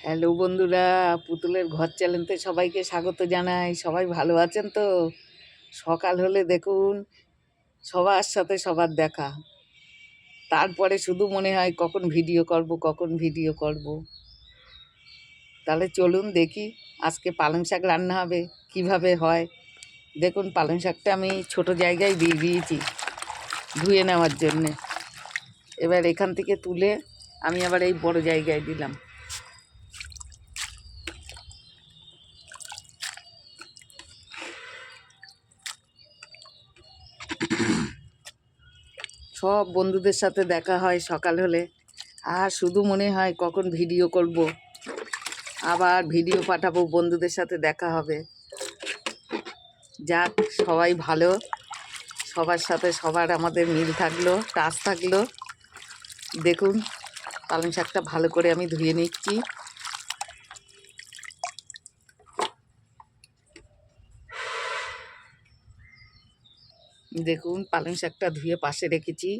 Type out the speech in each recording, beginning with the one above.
Hello বন্ধুরা, পুতুলের ঘর চ্যানেলতে সবাইকে স্বাগত জানাই। সবাই ভালো আছেন তো? সকাল হলে দেখুন সবার সাথে সবার দেখা, তারপরে শুধু মনে হয় কখন ভিডিও করব কখন ভিডিও করব। তাহলে চলুন দেখি আজকে পালং শাক রান্না হবে, কিভাবে হয় দেখুন। পালং শাকটা আমি ছোট জায়গায় দিয়ে দিয়েছি ধুয়ে নেওয়ার জন্যে। এবার এখান থেকে তুলে আমি আবার এই বড় জায়গায় দিলাম। সব বন্ধুদের সাথে দেখা হয় সকাল হলে, আর শুধু মনে হয় কখন ভিডিও করব, আবার ভিডিও পাঠাবো, বন্ধুদের সাথে দেখা হবে। যাক, সবাই ভালো, সবার সাথে সবার আমাদের মিল থাকলো, টাচ থাকলো। দেখুন পালং শাকটা ভালো করে আমি ধুয়ে নিচ্ছি। দেখুন পালং শাকটা ধুয়ে পাশে রেখেছি,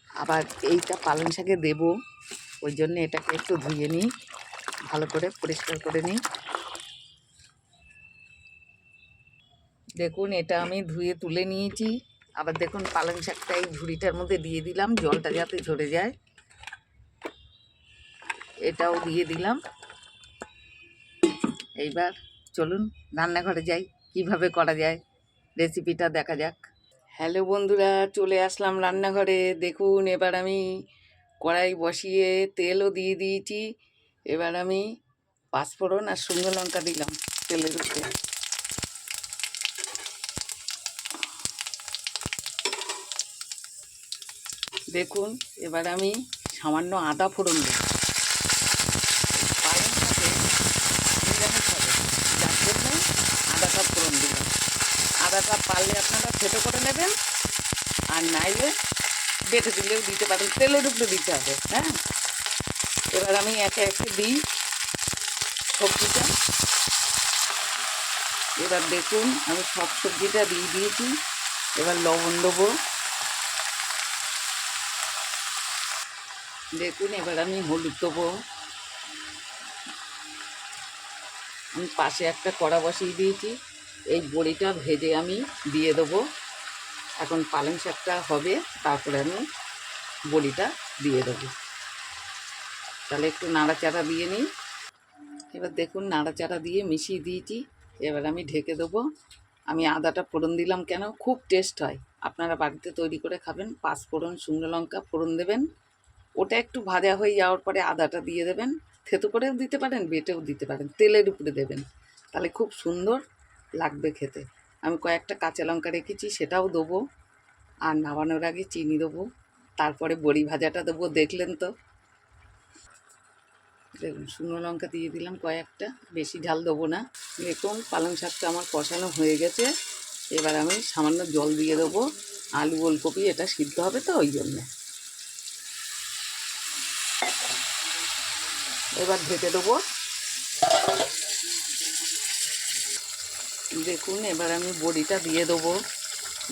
আবার এইটা পালং শাকে দেবো, ওই জন্য এটাকে একটু ধুয়ে নিই, ভালো করে পরিষ্কার করে নিই। দেখুন এটা আমি ধুয়ে তুলে নিয়েছি। আবার দেখুন পালং শাকটা এই ঝুড়িটার মধ্যে দিয়ে দিলাম, জলটা যাতে ঝরে যায়। এটাও দিয়ে দিলাম। এইবার চলুন রান্নাঘরে যাই, কিভাবে করা যায় রেসিপিটা দেখা যাক। হ্যালো বন্ধুরা, চলে আসলাম রান্নাঘরে। দেখুন এবার আমি কড়াই বসিয়ে তেলও দিয়ে দিয়েছি। এবার আমি পাঁচফোড়ন আর শুকনো লঙ্কা দিলাম তেলের উপরে। দেখুন এবার আমি সামান্য আদা ফোড়ন দেব। পালং শাকে নিরামিষ হবে, যার জন্য আদাটা ফোড়ন দিলাম। আদাটা পারলে আপনারা থেতো করে নেবেন, আর নাইলে বেটে দিলেও দিতে পারেন, তেলের উপরে দিতে হবে। হ্যাঁ, এবার আমি একে একে দিই সবজিটা। এবার দেখুন আমি সব সবজিটা দিয়ে দিয়েছি। এবার লবণ দেবো। দেখুন এবার আমি হলুদ দেবো। আমি পাশে একটা কড়া বসিয়ে দিয়েছি, এই বড়িটা ভেজে আমি দিয়ে দেবো। এখন পালং শাকটা হবে, তারপরে আমি বড়িটা দিয়ে দেবো। তাহলে একটু নাড়াচাড়া দিয়ে নিই। এবার দেখুন নাড়াচাড়া দিয়ে মিশিয়ে দিয়েছি। এবার আমি ঢেকে দেবো। আমি আদাটা ফোড়ন দিলাম কেন, খুব টেস্ট হয়, আপনারা বাড়িতে তৈরি করে খাবেন। পাঁচফোড়ন শুকনো লঙ্কা ফোড়ন দেবেন, ওটা একটু ভাজা হয়ে যাওয়ার পরে আদাটা দিয়ে দেবেন। থেতো করেও দিতে পারেন, বেটেও দিতে পারেন, তেলের উপরে দেবেন, তাহলে খুব সুন্দর লাগবে খেতে। আমি কয়েকটা কাঁচা লঙ্কা রেখেছি, সেটাও দেবো। আর নামানোর আগে চিনি দেবো, তারপরে বড়ি ভাজাটা দেবো। দেখলেন তো, দেখুন শুকনো লঙ্কা দিয়ে দিলাম কয়েকটা, বেশি ঝাল দেবো না। দেখুন পালং শাকটা আমার কষানো হয়ে গেছে। এবার আমি সামান্য জল দিয়ে দেবো, আলু ওলকপি এটা সিদ্ধ হবে তো ওই জন্যে। এবার ঢেকে দেবো। দেখুন এবার আমি বড়িটা দিয়ে দেবো।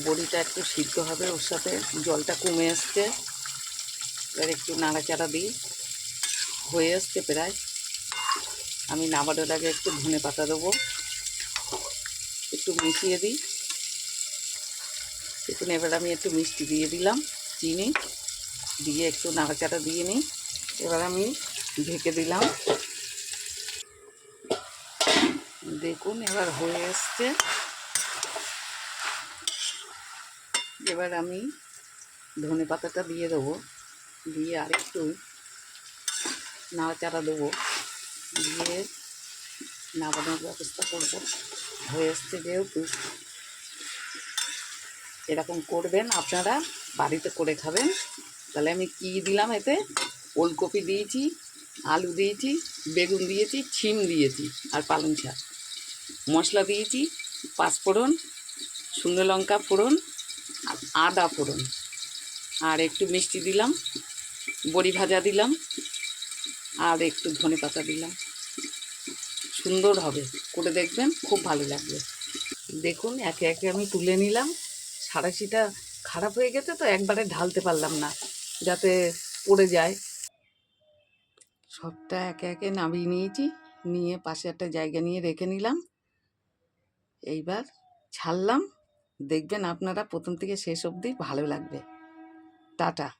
বড়িটা একটু সিদ্ধ হবে, ওর সাথে জলটা কমে আসছে। এবার একটু নাড়াচাড়া দিই, হয়ে আসছে প্রায়। আমি নামানোর আগে একটু ধনে পাতা দেবো, একটু মিশিয়ে দিই। দেখুন এবার আমি একটু মিষ্টি দিয়ে দিলাম, চিনি দিয়ে একটু নাড়াচাড়া দিয়ে নিই। এবার আমি ঢেকে দিলাম। দেখুন এবার হয়ে আসছে। এবার আমি ধনে পাতাটা দিয়ে দেবো, দিয়ে আরেকটু নাড়াচাড়া দেবো, দিয়ে নামানোর ব্যবস্থা করব। হয়ে আসছে যেহেতু, এরকম করবেন আপনারা, বাড়িতে করে খাবেন। তাহলে আমি কি দিলাম এতে, ওলকপি দিয়েছি, আলু দিয়েছি, বেগুন দিয়েছি, ছিম দিয়েছি, আর পালং শাক। মশলা দিয়েছি পাঁচফোড়ন, শুকনো লঙ্কা ফোড়ন, আর আদা ফোড়ন, আর একটু মিষ্টি দিলাম, বড়ি ভাজা দিলাম, আর একটু ধনে পাতা দিলাম। সুন্দর হবে, করে দেখবেন, খুব ভালো লাগবে। দেখুন একে একে আমি তুলে নিলাম। সাঁড়াশিটা খারাপ হয়ে গেছে তো একবারে ঢালতে পারলাম না, যাতে পড়ে যায়। সবটা একে একে নামিয়ে নিয়েছি। নিয়ে পাশে একটা জায়গা নিয়ে রেখে নিলাম। এইবার ছাড়লাম, দেখবেন আপনারা প্রথম থেকে শেষ অবধি ভালো লাগবে। টাটা।